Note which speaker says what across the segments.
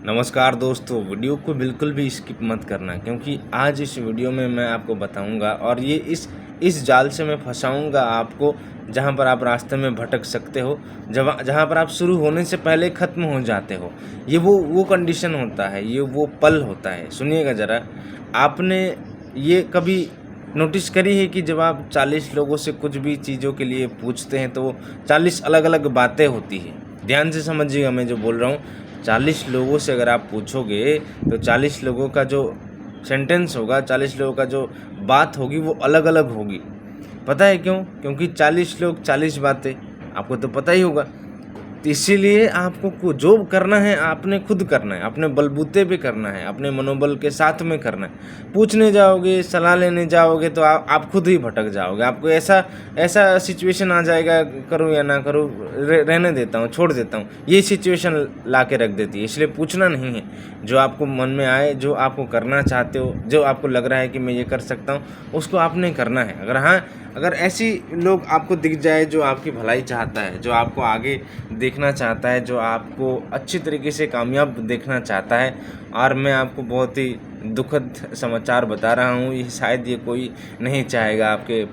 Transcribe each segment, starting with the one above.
Speaker 1: नमस्कार दोस्तों, वीडियो को बिल्कुल भी स्किप मत करना क्योंकि आज इस वीडियो में मैं आपको बताऊंगा और ये इस जाल से मैं फंसाऊंगा आपको, जहां पर आप रास्ते में भटक सकते हो, जहां पर आप शुरू होने से पहले ख़त्म हो जाते हो। ये वो कंडीशन होता है, ये वो पल होता है। सुनिएगा ज़रा, आपने ये कभी नोटिस करी है कि जब आप 40 लोगों से कुछ भी चीज़ों के लिए पूछते हैं तो 40 अलग अलग बातें होती हैं। ध्यान से समझिएगा मैं जो बोल रहा हूँ। 40 लोगों से अगर आप पूछोगे तो 40 लोगों का जो सेंटेंस होगा, 40 लोगों का जो बात होगी वो अलग अलग होगी। पता है क्यों? क्योंकि 40 लोग 40 बातें, आपको तो पता ही होगा। तो इसीलिए आपको जो करना है आपने खुद करना है, अपने बलबूते पे करना है, अपने मनोबल के साथ में करना है। पूछने जाओगे, सलाह लेने जाओगे तो आप खुद ही भटक जाओगे। आपको ऐसा सिचुएशन आ जाएगा, करूँ या ना करूँ, रहने देता हूँ, छोड़ देता हूँ, ये सिचुएशन ला के रख देती है। इसलिए पूछना नहीं है, जो आपको मन में आए, जो आपको करना चाहते हो, जो आपको लग रहा है कि मैं ये कर सकता हूँ, उसको आपने करना है। अगर ऐसी लोग आपको दिख जाए जो आपकी भलाई चाहता है, जो आपको आगे देखना चाहता है, जो आपको अच्छी तरीके से कामयाब देखना चाहता है, और मैं आपको बहुत ही दुखद समाचार बता रहा हूँ, ये शायद ये कोई नहीं चाहेगा आपके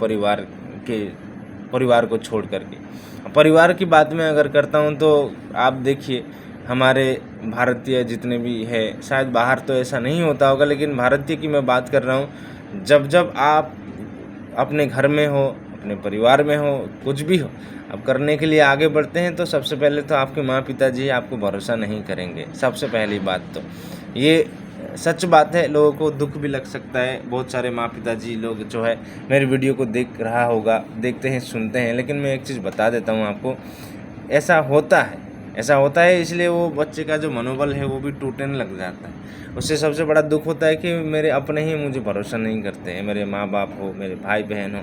Speaker 1: परिवार को छोड़ करके। परिवार की बात मैं अगर करता हूँ तो आप देखिए, हमारे भारतीय जितने भी है, शायद बाहर तो ऐसा नहीं होता होगा, लेकिन भारतीय की मैं बात कर रहा हूँ। जब आप अपने घर में हो, अपने परिवार में हो, कुछ भी हो, अब करने के लिए आगे बढ़ते हैं तो सबसे पहले तो आपके माँ पिताजी आपको भरोसा नहीं करेंगे। सबसे पहली बात तो ये सच बात है। लोगों को दुख भी लग सकता है, बहुत सारे माँ पिताजी लोग जो है मेरे वीडियो को देख रहा होगा, देखते हैं, सुनते हैं, लेकिन मैं एक चीज़ बता देता हूँ आपको, ऐसा होता है। इसलिए वो बच्चे का जो मनोबल है वो भी टूटने लग जाता है। उससे सबसे बड़ा दुख होता है कि मेरे अपने ही मुझे भरोसा नहीं करते हैं, मेरे माँ बाप हो, मेरे भाई बहन हो,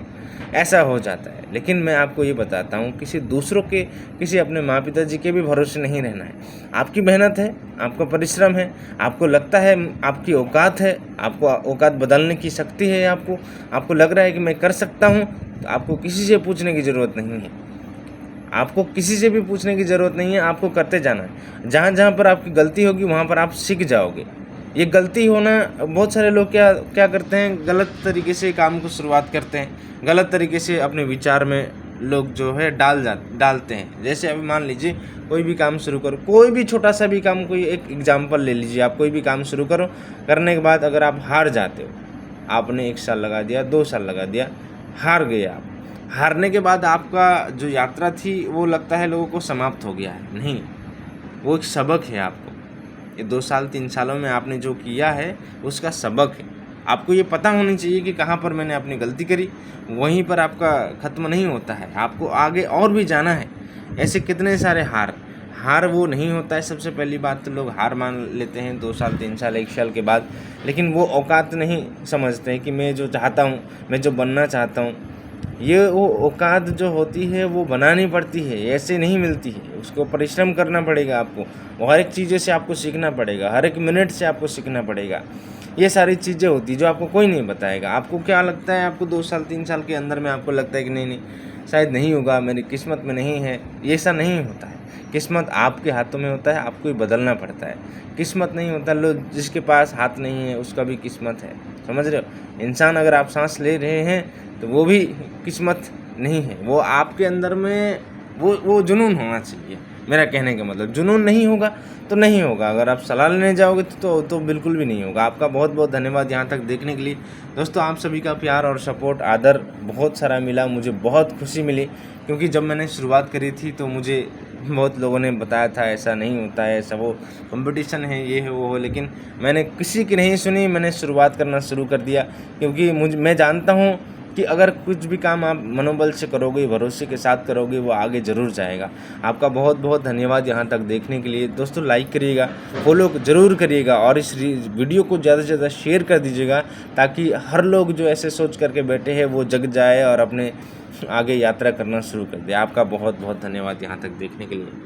Speaker 1: ऐसा हो जाता है। लेकिन मैं आपको ये बताता हूँ, किसी अपने माँ पिताजी के भी भरोसे नहीं रहना है। आपकी मेहनत है, आपका परिश्रम है, आपको लगता है आपकी औकात है, आपको औकात बदलने की शक्ति है, आपको लग रहा है कि मैं कर सकता हूँ, तो आपको किसी से पूछने की ज़रूरत नहीं है। आपको किसी से भी पूछने की ज़रूरत नहीं है, आपको करते जाना है। जहाँ पर आपकी गलती होगी वहाँ पर आप सीख जाओगे। ये गलती होना, बहुत सारे लोग क्या करते हैं, गलत तरीके से काम को शुरुआत करते हैं, गलत तरीके से अपने विचार में लोग जो है डालते हैं। जैसे अभी मान लीजिए कोई भी काम शुरू करो, कोई भी छोटा सा भी काम, कोई एक एग्जाम्पल ले लीजिए, आप कोई भी काम शुरू करो, करने के बाद अगर आप हार जाते हो, आपने 1 साल लगा दिया, 2 साल लगा दिया, हार गए आप। हारने के बाद आपका जो यात्रा थी वो लगता है लोगों को समाप्त हो गया है। नहीं, वो एक सबक है आपको। ये 2 साल 3 सालों में आपने जो किया है उसका सबक है। आपको ये पता होनी चाहिए कि कहाँ पर मैंने अपनी गलती करी। वहीं पर आपका ख़त्म नहीं होता है, आपको आगे और भी जाना है। ऐसे कितने सारे हार वो नहीं होता है। सबसे पहली बात तो लोग हार मान लेते हैं 2 साल 3 साल 1 साल के बाद, लेकिन वो औकात नहीं समझते हैं कि मैं जो चाहता हूँ, मैं जो बनना चाहता हूँ, ये वो औकात जो होती है वो बनानी पड़ती है, ऐसे नहीं मिलती है। उसको परिश्रम करना पड़ेगा आपको, वो हर एक चीज़ें से आपको सीखना पड़ेगा, हर एक मिनट से आपको सीखना पड़ेगा। ये सारी चीज़ें होती है जो आपको कोई नहीं बताएगा। आपको क्या लगता है, आपको 2 साल 3 साल के अंदर में आपको लगता है कि नहीं शायद नहीं होगा, मेरी किस्मत में नहीं है। ये ऐसा नहीं होता है। किस्मत आपके हाथों में होता है, आपको ही बदलना पड़ता है। किस्मत नहीं होता, लोग जिसके पास हाथ नहीं है उसका भी किस्मत है। समझ रहे हो? इंसान अगर आप सांस ले रहे हैं तो वो भी किस्मत नहीं है, वो आपके अंदर में वो जुनून होना चाहिए। मेरा कहने का मतलब, जुनून नहीं होगा तो नहीं होगा। अगर आप सलाह लेने जाओगे तो बिल्कुल भी नहीं होगा। आपका बहुत बहुत धन्यवाद यहाँ तक देखने के लिए। दोस्तों, आप सभी का प्यार और सपोर्ट, आदर बहुत सारा मिला, मुझे बहुत खुशी मिली। क्योंकि जब मैंने शुरुआत करी थी तो मुझे बहुत लोगों ने बताया था ऐसा नहीं होता है, ऐसा वो कंपटीशन है, ये है वो है, लेकिन मैंने किसी की नहीं सुनी। मैंने शुरुआत करना शुरू कर दिया, क्योंकि मैं जानता हूँ कि अगर कुछ भी काम आप मनोबल से करोगे, भरोसे के साथ करोगे, वो आगे ज़रूर जाएगा। आपका बहुत बहुत धन्यवाद यहाँ तक देखने के लिए। दोस्तों, लाइक करिएगा, फॉलो ज़रूर करिएगा, और इस वीडियो को ज़्यादा से ज़्यादा शेयर कर दीजिएगा, ताकि हर लोग जो ऐसे सोच करके बैठे हैं वो जग जाए और अपने आगे यात्रा करना शुरू कर दे। आपका बहुत बहुत धन्यवाद यहाँ तक देखने के लिए।